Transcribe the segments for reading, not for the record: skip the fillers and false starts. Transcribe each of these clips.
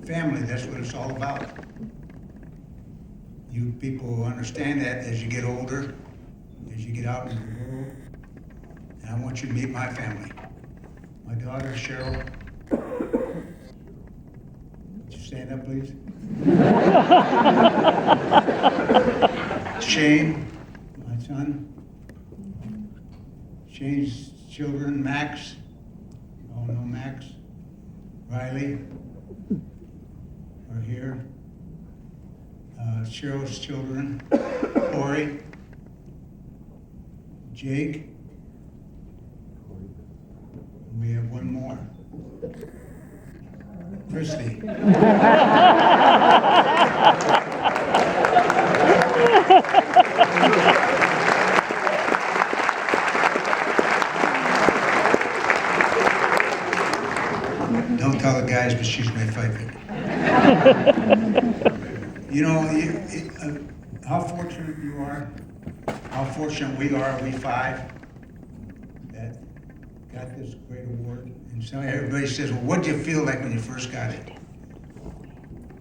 Family, that's what it's all about. You people understand that as you get older, as you get out in the world. And I want you to meet my family. My daughter, Cheryl. Would you stand up, please? Shane, my son. Shane's children, Max. You all know Max. Riley are here. Cheryl's children, Corey, Jake. We have one more. Christy. Don't tell the guys, but she's my favorite. You know, how fortunate you are, how fortunate we are, we five, that got this great award. And so everybody says, well, what did you feel like when you first got it?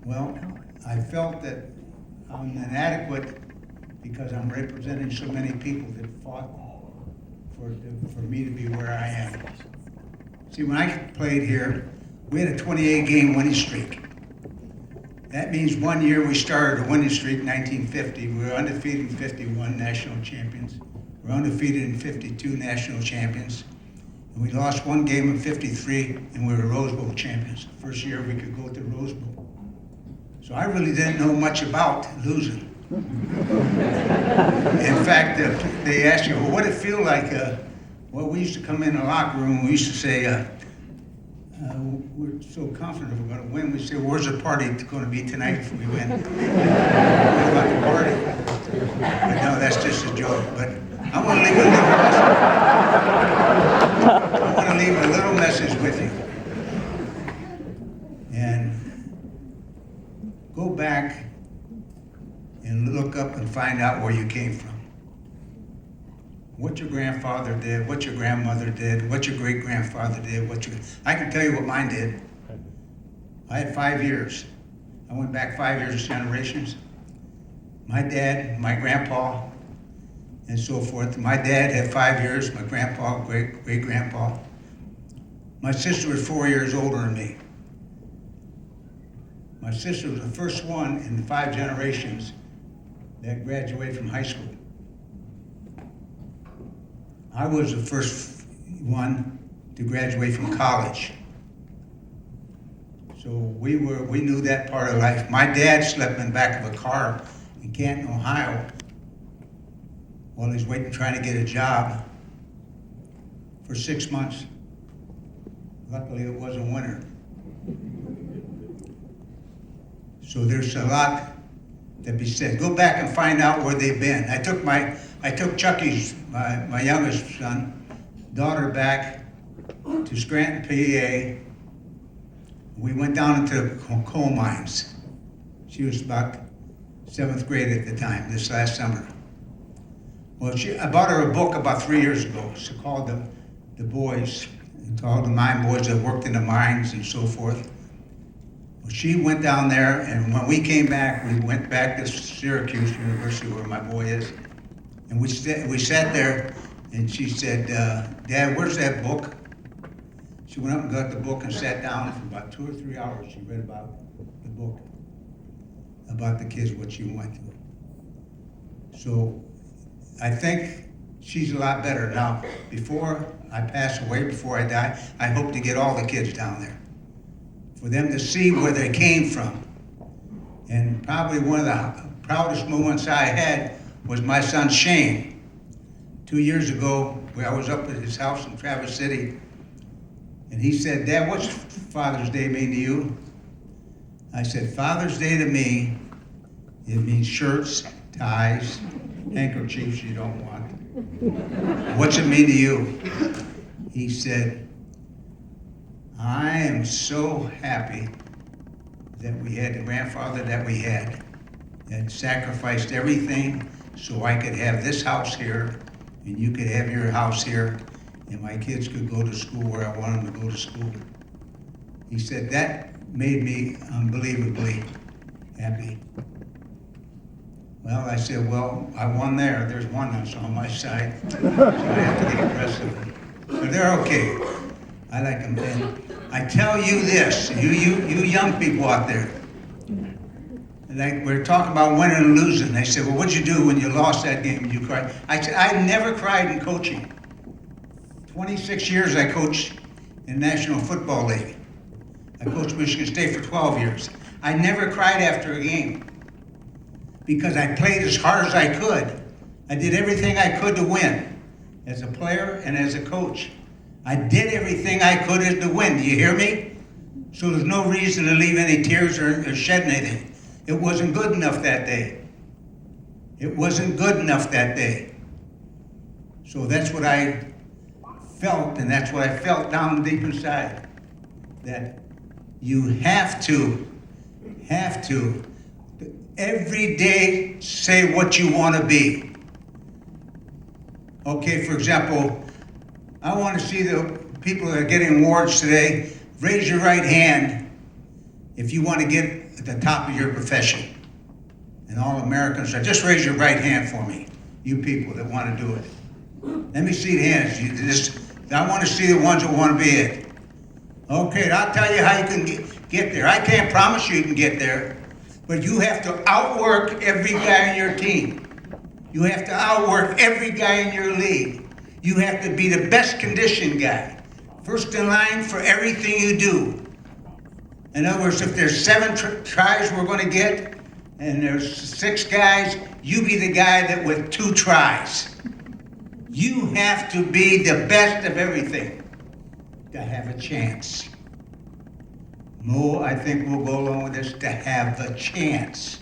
Well, I felt that I'm inadequate because I'm representing so many people that fought for me to be where I am. See, when I played here, we had a 28-game winning streak. That means one year we started a winning streak in 1950. We were undefeated in 51 national champions. We were undefeated in 52 national champions. And we lost one game in 53, and we were Rose Bowl champions. First year we could go to Rose Bowl. So I really didn't know much about losing. In fact, they asked you, well, what did it feel like? Well, we used to come in the locker room, we used to say, we're so confident we're going to win. We say, where's the party going to be tonight if we win? What about the party? But no, that's just a joke. But I want to leave a little message. I want to leave a little message with you. And go back and look up and find out where you came from. What your grandfather did, what your grandmother did, what your great-grandfather did, I can tell you what mine did. I had 5 years. I went back 5 years, generations. My dad, my grandpa, and so forth. My dad had 5 years, my grandpa, great-grandpa. My sister was 4 years older than me. My sister was the first one in the 5 generations that graduated from high school. I was the first one to graduate from college. So we knew that part of life. My dad slept in the back of a car in Canton, Ohio, while he was waiting, trying to get a job for 6 months. Luckily, it wasn't winter. So there's a lot to be said. Go back and find out where they've been. I took Chucky's, my youngest son, daughter back to Scranton, PA. We went down into coal mines. She was about 7th grade at the time, this last summer. Well, I bought her a book about 3 years ago. It's called The Boys, to all the mine boys that worked in the mines and so forth. Well, she went down there, and when we came back, we went back to Syracuse University, where my boy is. And we sat there, and she said, Dad, where's that book? She went up and got the book and sat down, and for about 2 or 3 hours, she read about the book, about the kids, what she went through. So I think she's a lot better now. Before I pass away, before I die, I hope to get all the kids down there, for them to see where they came from. And probably one of the proudest moments I had was my son Shane. 2 years ago, I was up at his house in Traverse City, and he said, Dad, what's Father's Day mean to you? I said, Father's Day to me, it means shirts, ties, handkerchiefs you don't want. What's it mean to you? He said, I am so happy that we had the grandfather that we had, that sacrificed everything so I could have this house here and you could have your house here, and my kids could go to school where I want them to go to school. He said, that made me unbelievably happy. Well, I said, well, I won there. There's one that's on my side. So I have to get the rest of them. But they're okay. I like them. And I tell you this, you young people out there, like we're talking about winning and losing. They said, well, what'd you do when you lost that game and you cried? I said, I never cried in coaching. 26 years I coached in National Football League. I coached Michigan State for 12 years. I never cried after a game because I played as hard as I could. I did everything I could to win as a player and as a coach. I did everything I could to win. Do you hear me? So there's no reason to leave any tears or shed anything. It wasn't good enough that day. It wasn't good enough that day. So that's what I felt, and that's what I felt down deep inside. That you have to, every day say what you want to be. Okay, for example, I want to see the people that are getting awards today, raise your right hand if you want to get at the top of your profession. And all Americans, just raise your right hand for me, you people that want to do it. Let me see the hands. I want to see the ones that want to be it. Okay, I'll tell you how you can get there. I can't promise you can get there, but you have to outwork every guy in your team. You have to outwork every guy in your league. You have to be the best conditioned guy. First in line for everything you do. In other words, if there's 7 tries we're going to get, and there's 6 guys, you be the guy that with 2 tries. You have to be the best of everything to have a chance. Mo, I think we'll go along with this, to have a chance.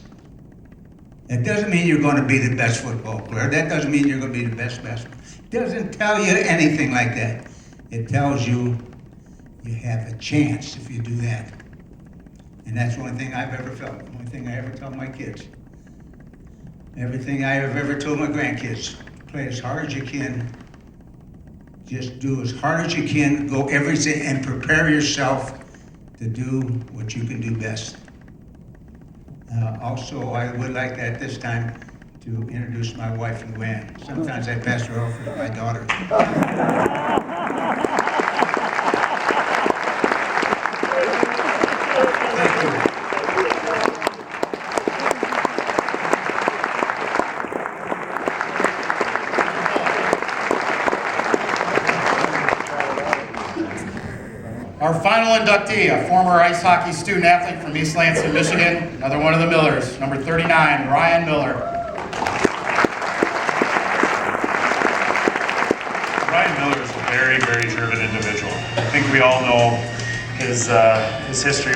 That doesn't mean you're going to be the best football player. That doesn't mean you're going to be the best basketball. It doesn't tell you anything like that. It tells you you have a chance if you do that. And that's the only thing I've ever felt. The only thing I ever tell my kids. Everything I have ever told my grandkids. Play as hard as you can. Just do as hard as you can. Go everything and prepare yourself to do what you can do best. Also, I would like at this time to introduce my wife, Luann. Sometimes I pass her off as my daughter. Thank you. Our final inductee, a former ice hockey student athlete from East Lansing, Michigan, another one of the Millers, number 39, Ryan Miller. Ryan Miller is a very, very driven individual. I think we all know his history.